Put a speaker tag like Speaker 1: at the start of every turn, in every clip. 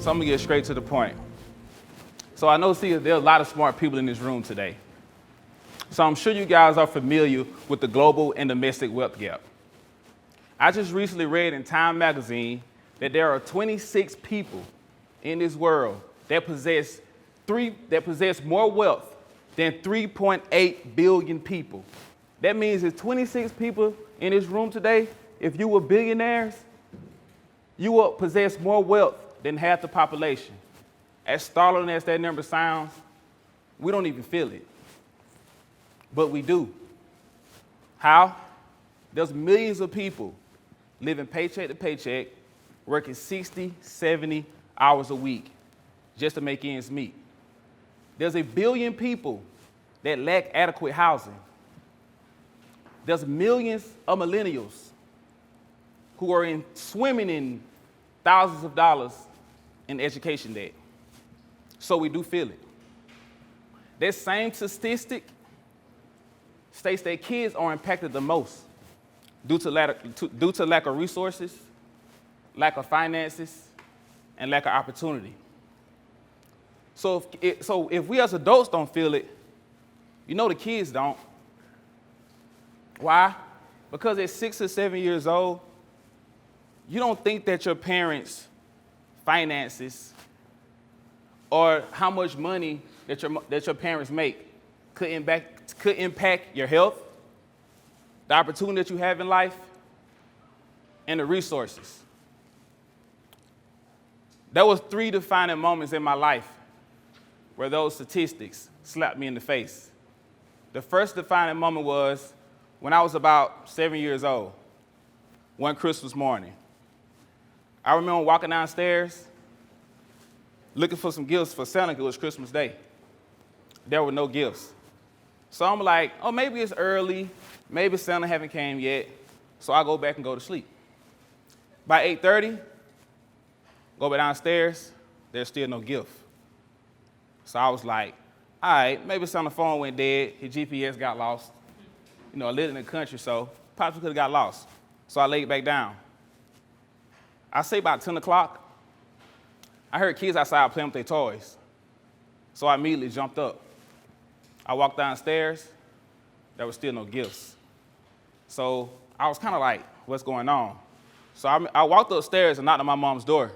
Speaker 1: So I'm gonna get straight to the point. So I know, there are a lot of smart people in this room today. So I'm sure you guys are familiar with the global and domestic wealth gap. I just recently read in Time magazine that there are 26 people in this world that possess more wealth than 3.8 billion people. That means there's 26 people in this room today. If you were billionaires, you will possess more wealth than half the population. As startling as that number sounds, we don't even feel it. But we do. How? There's millions of people living paycheck to paycheck, working 60, 70 hours a week just to make ends meet. There's 1 billion people that lack adequate housing. There's millions of millennials who are swimming in thousands of dollars in education debt. So we do feel it. That same statistic states that kids are impacted the most due to lack of resources, lack of finances, and lack of opportunity. So if we as adults don't feel it, the kids don't. Why? Because at 6 or 7 years old, you don't think that your parents' finances or how much money that your parents make could impact your health, the opportunity that you have in life, and the resources. There was 3 defining moments in my life where those statistics slapped me in the face. The first defining moment was when I was about 7 years old, one Christmas morning. I remember walking downstairs looking for some gifts for Santa. It was Christmas Day. There were no gifts. So I'm like, oh, maybe it's early. Maybe Santa haven't came yet. So I go back and go to sleep. By 8:30, go back downstairs. There's still no gift. So I was like, all right, maybe Santa's phone went dead. His GPS got lost. I lived in the country, so possibly could have got lost. So I laid back down. I say about 10 o'clock, I heard kids outside playing with their toys. So I immediately jumped up. I walked downstairs. There was still no gifts. So I was kind of like, what's going on? So I walked upstairs and knocked on my mom's door.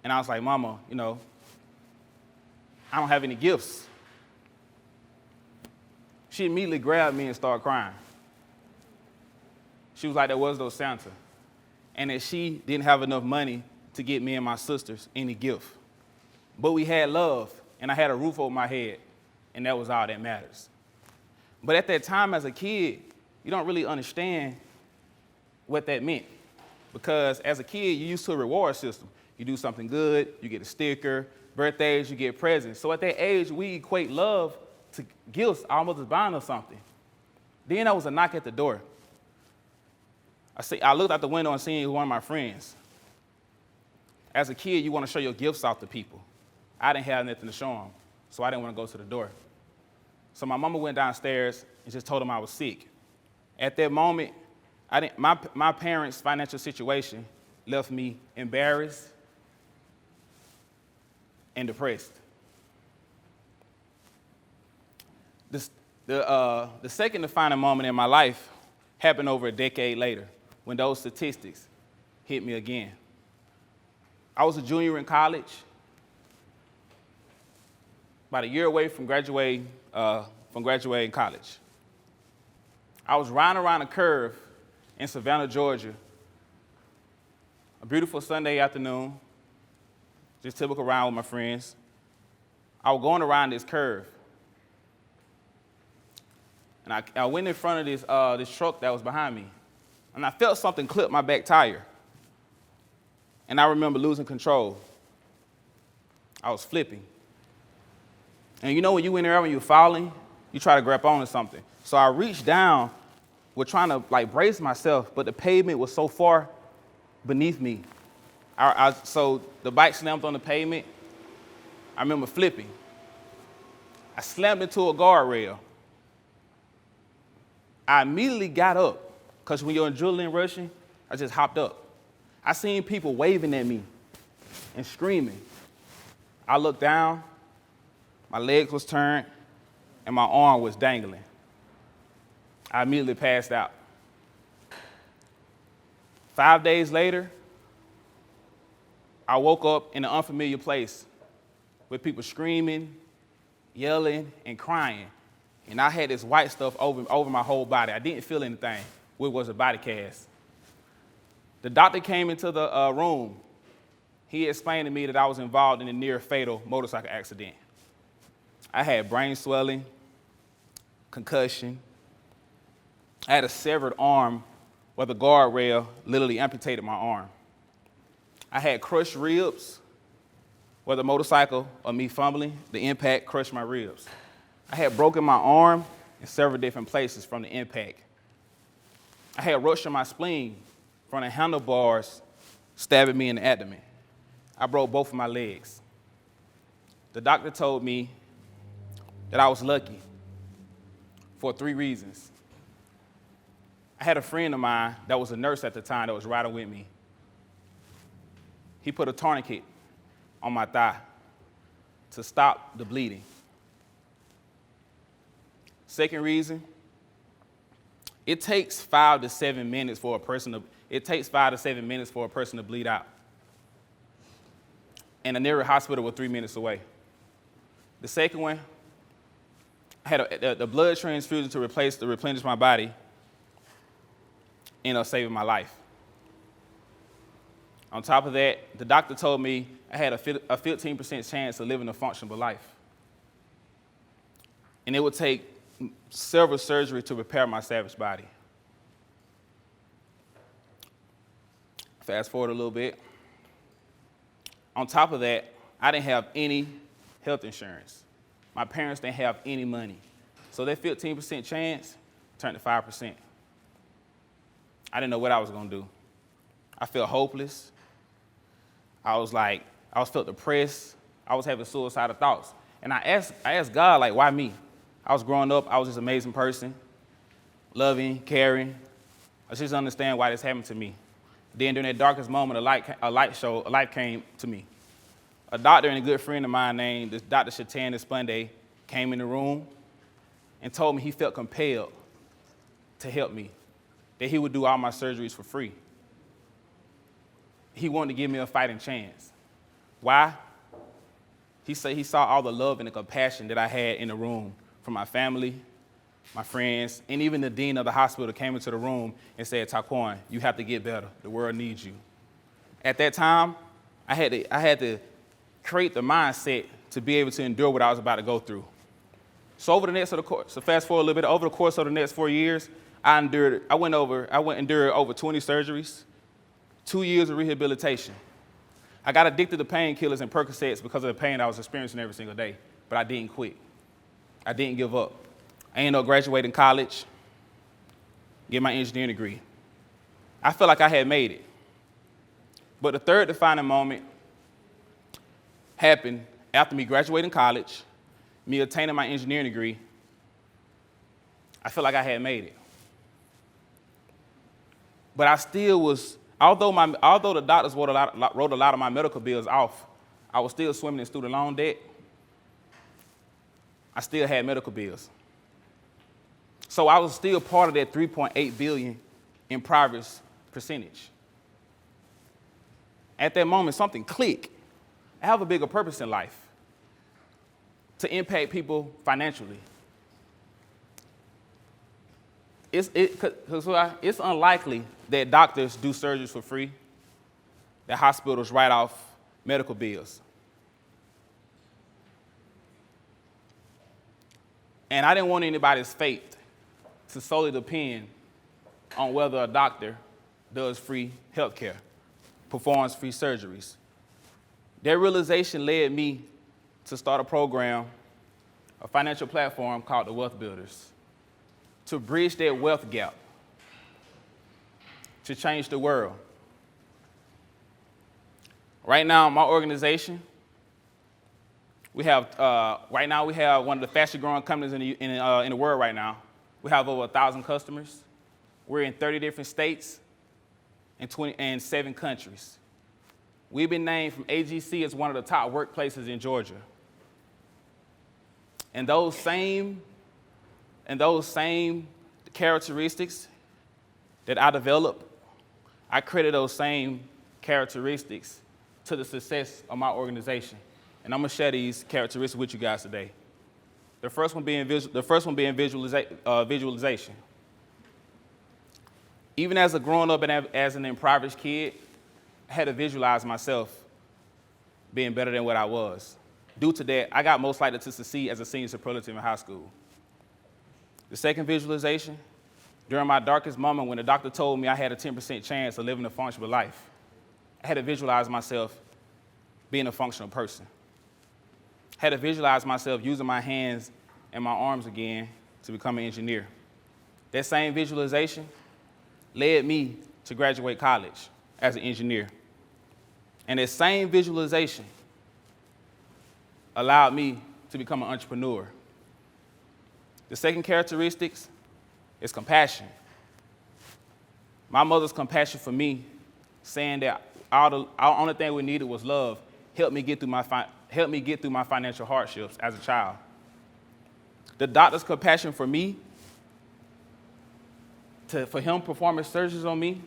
Speaker 1: And I was like, Mama, I don't have any gifts. She immediately grabbed me and started crying. She was like, there was no Santa. And that she didn't have enough money to get me and my sisters any gift. But we had love, and I had a roof over my head, and that was all that matters. But at that time as a kid, you don't really understand what that meant. Because as a kid, you're used to a reward system. You do something good, you get a sticker, birthdays, you get presents. So at that age, we equate love to gifts, almost as buying or something. Then there was a knock at the door. I looked out the window and seen one of my friends. As a kid, you want to show your gifts off to people. I didn't have nothing to show them, so I didn't want to go to the door. So my mama went downstairs and just told them I was sick. At that moment, my parents' financial situation left me embarrassed and depressed. The second defining moment in my life happened over a decade later when those statistics hit me again. I was a junior in college, about a year away from graduating college. I was riding around a curve in Savannah, Georgia, a beautiful Sunday afternoon, just typical ride with my friends. I was going around this curve. And I went in front of this truck that was behind me, and I felt something clip my back tire. And I remember losing control. I was flipping. And when you in there when you're falling, you try to grab onto something. So I reached down, was trying to brace myself, but the pavement was so far beneath me. So the bike slammed on the pavement. I remember flipping. I slammed into a guardrail. I immediately got up, because when you're adrenaline rushing, I just hopped up. I seen people waving at me. and screaming. I looked down, my legs was turned, and my arm was dangling. I immediately passed out. 5 days later, I woke up in an unfamiliar place with people screaming, yelling, and crying. And I had this white stuff over my whole body. I didn't feel anything, which was a body cast. The doctor came into the room. He explained to me that I was involved in a near-fatal motorcycle accident. I had brain swelling, concussion. I had a severed arm where the guardrail literally amputated my arm. I had crushed ribs where the motorcycle or me fumbling, the impact crushed my ribs. I had broken my arm in several different places from the impact. I had ruptured my spleen from the handlebars stabbing me in the abdomen. I broke both of my legs. The doctor told me that I was lucky for 3 reasons. I had a friend of mine that was a nurse at the time that was riding with me. He put a tourniquet on my thigh to stop the bleeding. Second reason, it takes 5 to 7 minutes for a person to bleed out. And the nearest hospital was 3 minutes away. The second one, I had the blood transfusion to replenish my body, ended up saving my life. On top of that, the doctor told me I had a 15% chance of living a functional life. And it would take several surgeries to repair my savage body. Fast forward a little bit. On top of that, I didn't have any health insurance. My parents didn't have any money. So that 15% chance turned to 5%. I didn't know what I was going to do. I felt hopeless. I felt depressed. I was having suicidal thoughts. And I asked God, like, why me? I was growing up. I was this amazing person, loving, caring. I just didn't understand why this happened to me. Then during that darkest moment, a light came to me. A doctor and a good friend of mine named Dr. Shatan Esponde came in the room and told me he felt compelled to help me, that he would do all my surgeries for free. He wanted to give me a fighting chance. Why? He said he saw all the love and the compassion that I had in the room from my family, my friends, and even the dean of the hospital came into the room and said, Tyquan, you have to get better. The world needs you. At that time, I had to create the mindset to be able to endure what I was about to go through. So fast forward a little bit, over the course of the next 4 years, I endured over 20 surgeries, 2 years of rehabilitation. I got addicted to painkillers and Percocets because of the pain I was experiencing every single day, but I didn't quit. I didn't give up. I ended up graduating college, get my engineering degree. I felt like I had made it. But the third defining moment happened after me graduating college, me attaining my engineering degree. I felt like I had made it. But I still was, although the doctors wrote a lot of my medical bills off, I was still swimming in student loan debt. I still had medical bills. So I was still part of that 3.8 billion in progress percentage. At that moment, something clicked. I have a bigger purpose in life, to impact people financially. It's unlikely that doctors do surgeries for free, that hospitals write off medical bills. And I didn't want anybody's fate to solely depend on whether a doctor does free healthcare, performs free surgeries. That realization led me to start a program, a financial platform called the Wealth Builders, to bridge that wealth gap, to change the world. Right now, my organization, we have one of the fastest growing companies in the world right now. We have over 1,000 customers. We're in 30 different states and 7 countries. We've been named from AGC as one of the top workplaces in Georgia. And those same characteristics that I developed, I credit those same characteristics to the success of my organization. And I'm gonna share these characteristics with you guys today. The first one being visualization. Even as a growing up and as an impoverished kid, I had to visualize myself being better than what I was. Due to that, I got most likely to succeed as a senior superlative in high school. The second visualization, during my darkest moment when the doctor told me I had a 10% chance of living a functional life, I had to visualize myself being a functional person. I had to visualize myself using my hands and my arms again to become an engineer. That same visualization led me to graduate college as an engineer. And that same visualization allowed me to become an entrepreneur. The second characteristic is compassion. My mother's compassion for me, saying that our only thing we needed was love, helped me get through my financial hardships as a child. The doctor's compassion for me, for him performing surgeries on me,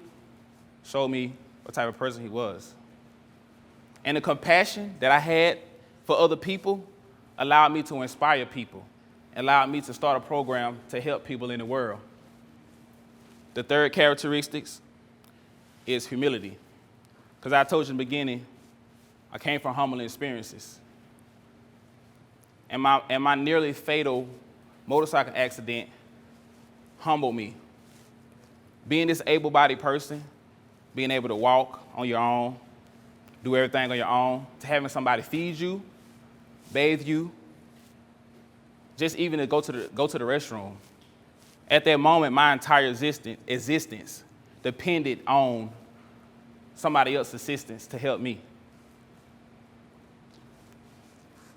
Speaker 1: showed me what type of person he was. And the compassion that I had for other people allowed me to inspire people, allowed me to start a program to help people in the world. The third characteristic is humility. Because I told you in the beginning, I came from humbling experiences. And my nearly fatal motorcycle accident humbled me. Being this able-bodied person, being able to walk on your own, do everything on your own, to having somebody feed you, bathe you, just even to go to the restroom. At that moment, my entire existence depended on somebody else's assistance to help me.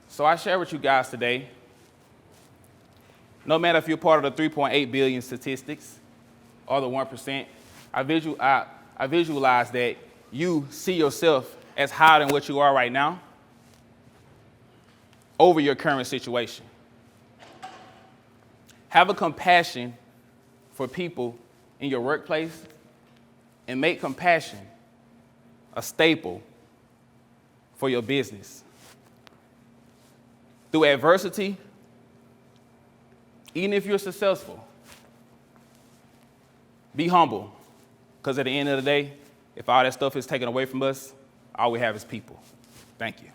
Speaker 1: So I share with you guys today, no matter if you're part of the 3.8 billion statistics or the 1%, I visualize that you see yourself as higher than what you are right now over your current situation. Have a compassion for people in your workplace and make compassion a staple for your business. Through adversity, even if you're successful, be humble, because at the end of the day, if all that stuff is taken away from us, all we have is people. Thank you.